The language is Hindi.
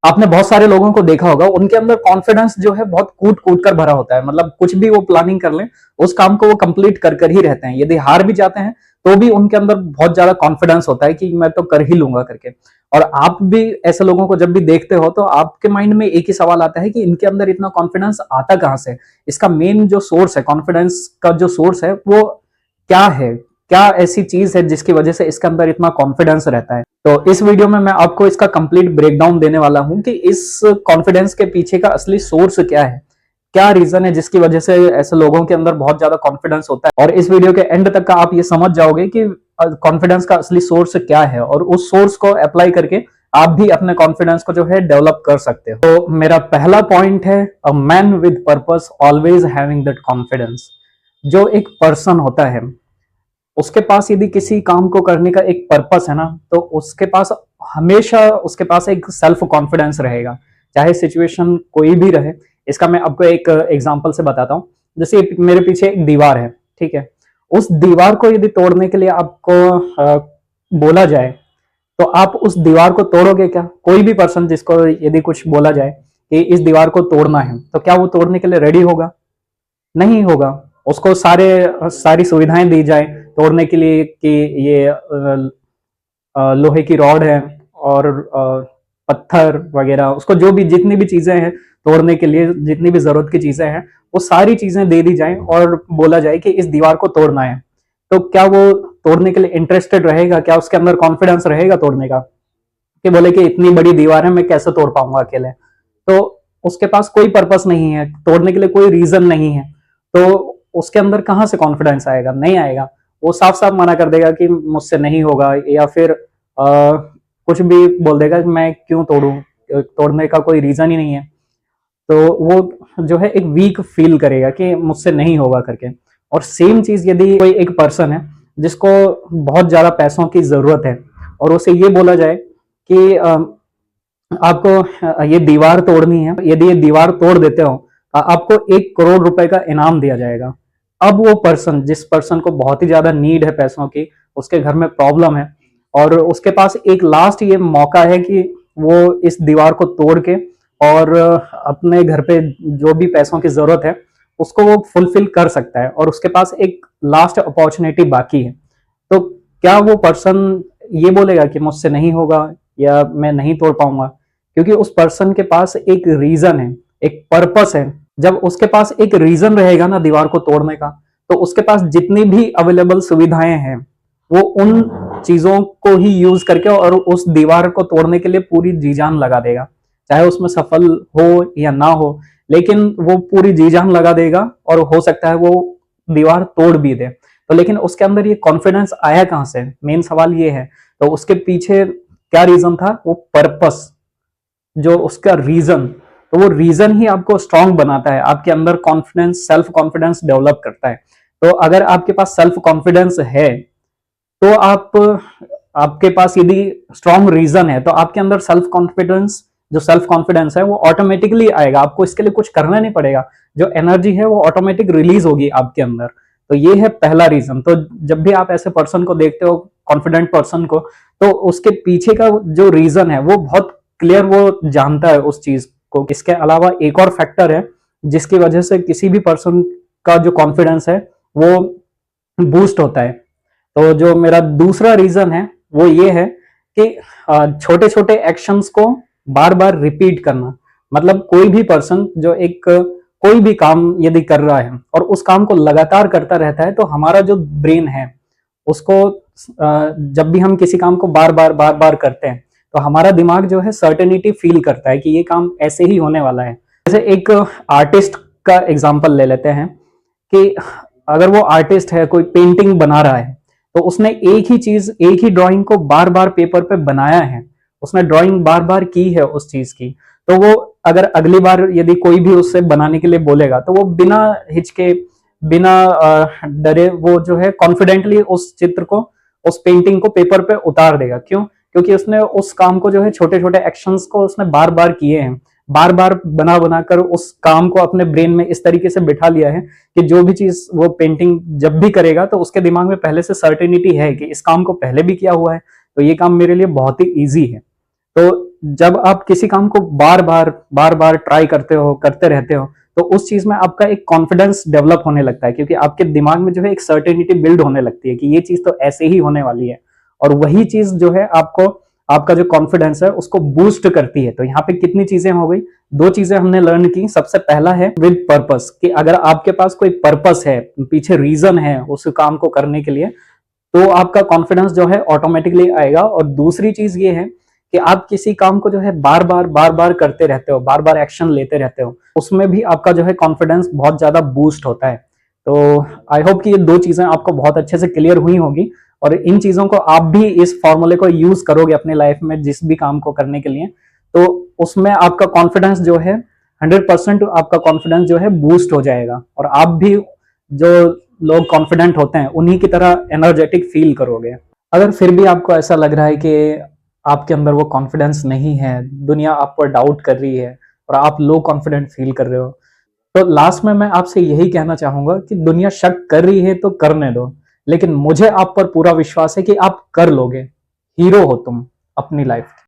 आपने बहुत सारे लोगों को देखा होगा, उनके अंदर कॉन्फिडेंस जो है बहुत कूट कूट कर भरा होता है। मतलब कुछ भी वो प्लानिंग कर लें, उस काम को वो कंप्लीट कर कर ही रहते हैं। यदि हार भी जाते हैं तो भी उनके अंदर बहुत ज्यादा कॉन्फिडेंस होता है कि मैं तो कर ही लूंगा करके। और आप भी ऐसे लोगों को जब भी देखते हो तो आपके माइंड में एक ही सवाल आता है कि इनके अंदर इतना कॉन्फिडेंस आता कहाँ से। इसका मेन जो सोर्स है, कॉन्फिडेंस का जो सोर्स है, वो क्या है? क्या ऐसी चीज है जिसकी वजह से इसके अंदर इतना कॉन्फिडेंस रहता है? तो इस वीडियो में मैं आपको इसका कंप्लीट ब्रेकडाउन देने वाला हूं कि इस कॉन्फिडेंस के पीछे का असली सोर्स क्या है, क्या रीजन है जिसकी वजह से ऐसे लोगों के अंदर बहुत ज्यादा कॉन्फिडेंस होता है। और इस वीडियो के एंड तक का आप ये समझ जाओगे कि कॉन्फिडेंस का असली सोर्स क्या है, और उस सोर्स को अप्लाई करके आप भी अपने कॉन्फिडेंस को जो है डेवलप कर सकते हो। तो मेरा पहला पॉइंट है, a man with purpose always having that confidence. जो एक पर्सन होता है, उसके पास यदि किसी काम को करने का एक पर्पस है ना, तो उसके पास हमेशा उसके पास एक सेल्फ कॉन्फिडेंस रहेगा, चाहे सिचुएशन कोई भी रहे। इसका मैं आपको एक एग्जांपल से बताता हूँ। जैसे मेरे पीछे एक दीवार है, ठीक है। उस दीवार को यदि तोड़ने के लिए आपको बोला जाए, तो आप उस दीवार को तोड़ोगे क्या? कोई भी पर्सन जिसको यदि कुछ बोला जाए कि इस दीवार को तोड़ना है, तो क्या वो तोड़ने के लिए रेडी होगा? नहीं होगा। उसको सारी सुविधाएं दी जाए तोड़ने के लिए कि ये लोहे की रॉड है और पत्थर वगैरह, उसको जो भी जितनी भी चीजें हैं तोड़ने के लिए, जितनी भी जरूरत की चीजें हैं, वो सारी चीजें दे दी जाए और बोला जाए कि इस दीवार को तोड़ना है, तो क्या वो तोड़ने के लिए इंटरेस्टेड रहेगा? क्या उसके अंदर कॉन्फिडेंस रहेगा तोड़ने का? कि बोले कि इतनी बड़ी दीवार है, मैं कैसे तोड़ पाऊंगा अकेले? तो उसके पास कोई पर्पस नहीं है, तोड़ने के लिए कोई रीजन नहीं है, तो उसके अंदर कहां से कॉन्फिडेंस आएगा? नहीं आएगा। वो साफ साफ मना कर देगा कि मुझसे नहीं होगा, या फिर कुछ भी बोल देगा कि मैं क्यों तोड़ूं, तोड़ने का कोई रीजन ही नहीं है। तो वो जो है एक वीक फील करेगा कि मुझसे नहीं होगा करके। और सेम चीज यदि कोई एक पर्सन है जिसको बहुत ज्यादा पैसों की जरूरत है, और उसे ये बोला जाए कि आपको ये दीवार तोड़नी है, यदि ये दीवार तोड़ देते हो आपको 1 करोड़ रुपए का इनाम दिया जाएगा। अब वो पर्सन, जिस पर्सन को बहुत ही ज्यादा नीड है पैसों की, उसके घर में प्रॉब्लम है, और उसके पास एक लास्ट ये मौका है कि वो इस दीवार को तोड़ के और अपने घर पे जो भी पैसों की जरूरत है उसको वो फुलफिल कर सकता है, और उसके पास एक लास्ट अपॉर्चुनिटी बाकी है। तो क्या वो पर्सन ये बोलेगा कि मुझसे नहीं होगा या मैं नहीं तोड़ पाऊंगा? क्योंकि उस पर्सन के पास एक रीजन है, एक पर्पस है। जब उसके पास एक रीजन रहेगा ना दीवार को तोड़ने का, तो उसके पास जितनी भी अवेलेबल सुविधाएं हैं वो उन चीजों को ही यूज करके और उस दीवार को तोड़ने के लिए पूरी जी जान लगा देगा। चाहे उसमें सफल हो या ना हो, लेकिन वो पूरी जी जान लगा देगा, और हो सकता है वो दीवार तोड़ भी दे। तो लेकिन उसके अंदर ये कॉन्फिडेंस आया कहां से? मेन सवाल ये है। तो उसके पीछे क्या रीजन था? वो पर्पस, जो उसका रीजन। तो वो रीजन ही आपको स्ट्रांग बनाता है, आपके अंदर कॉन्फिडेंस, सेल्फ कॉन्फिडेंस डेवलप करता है। तो अगर आपके पास सेल्फ कॉन्फिडेंस है, तो आपके पास यदि स्ट्रांग रीजन है, तो आपके अंदर सेल्फ कॉन्फिडेंस, जो सेल्फ कॉन्फिडेंस है वो ऑटोमेटिकली आएगा। आपको इसके लिए कुछ करना नहीं पड़ेगा, जो एनर्जी है वो ऑटोमेटिक रिलीज होगी आपके अंदर। तो ये है पहला रीजन। तो जब भी आप ऐसे पर्सन को देखते हो, कॉन्फिडेंट पर्सन को, तो उसके पीछे का जो रीजन है वो बहुत क्लियर, वो जानता है उस चीज को। इसके अलावा एक और फैक्टर है जिसकी वजह से किसी भी पर्सन का जो कॉन्फिडेंस है वो बूस्ट होता है। तो जो मेरा दूसरा रीजन है वो ये है कि छोटे छोटे एक्शंस को बार बार रिपीट करना। मतलब कोई भी पर्सन जो एक कोई भी काम यदि कर रहा है और उस काम को लगातार करता रहता है, तो हमारा जो ब्रेन है उसको जब भी हम किसी काम को बार बार करते हैं, तो हमारा दिमाग जो है सर्टेनिटी फील करता है कि ये काम ऐसे ही होने वाला है। जैसे एक आर्टिस्ट का एग्जांपल ले लेते हैं कि अगर वो आर्टिस्ट है, कोई पेंटिंग बना रहा है, तो उसने एक ही चीज, एक ही ड्राइंग को बार बार पेपर पे बनाया है, उसने ड्राइंग बार बार की है उस चीज की। तो वो अगर अगली बार यदि कोई भी उससे बनाने के लिए बोलेगा, तो वो बिना हिचके, बिना डरे, वो जो है कॉन्फिडेंटली उस चित्र को, उस पेंटिंग को पेपर पे उतार देगा। क्यों? क्योंकि उसने उस काम को जो है, छोटे छोटे एक्शंस को उसने बार बार किए हैं, बार बार बना बनाकर उस काम को अपने ब्रेन में इस तरीके से बिठा लिया है कि जो भी चीज वो पेंटिंग जब भी करेगा, तो उसके दिमाग में पहले से सर्टेनिटी है कि इस काम को पहले भी किया हुआ है, तो ये काम मेरे लिए बहुत ही ईजी है। तो जब आप किसी काम को बार बार ट्राई करते रहते हो, तो उस चीज में आपका एक कॉन्फिडेंस डेवलप होने लगता है, क्योंकि आपके दिमाग में जो है एक सर्टेनिटी बिल्ड होने लगती है कि ये चीज तो ऐसे ही होने वाली है। और वही चीज जो है आपको, आपका जो कॉन्फिडेंस है उसको बूस्ट करती है। तो यहाँ पे कितनी चीजें हो गई, दो चीजें हमने लर्न की। सबसे पहला है विद पर्पस, कि अगर आपके पास कोई पर्पस है, पीछे रीजन है उस काम को करने के लिए, तो आपका कॉन्फिडेंस जो है ऑटोमेटिकली आएगा। और दूसरी चीज ये है कि आप किसी काम को जो है बार बार करते रहते हो, बार बार एक्शन लेते रहते हो, उसमें भी आपका जो है कॉन्फिडेंस बहुत ज्यादा बूस्ट होता है। तो आई होप कि ये दो चीजें आपको बहुत अच्छे से क्लियर हुई होगी, और इन चीजों को आप भी, इस फॉर्मूले को यूज करोगे अपने लाइफ में जिस भी काम को करने के लिए, तो उसमें आपका कॉन्फिडेंस जो है 100% आपका कॉन्फिडेंस जो है बूस्ट हो जाएगा, और आप भी जो लोग कॉन्फिडेंट होते हैं उन्हीं की तरह एनर्जेटिक फील करोगे। अगर फिर भी आपको ऐसा लग रहा है कि आपके अंदर वो कॉन्फिडेंस नहीं है, दुनिया आप पर डाउट कर रही है और आप लो कॉन्फिडेंट फील कर रहे हो, तो लास्ट में मैं आपसे यही कहना चाहूंगा कि दुनिया शक कर रही है तो करने दो, लेकिन मुझे आप पर पूरा विश्वास है कि आप कर लोगे। हीरो हो तुम अपनी लाइफ।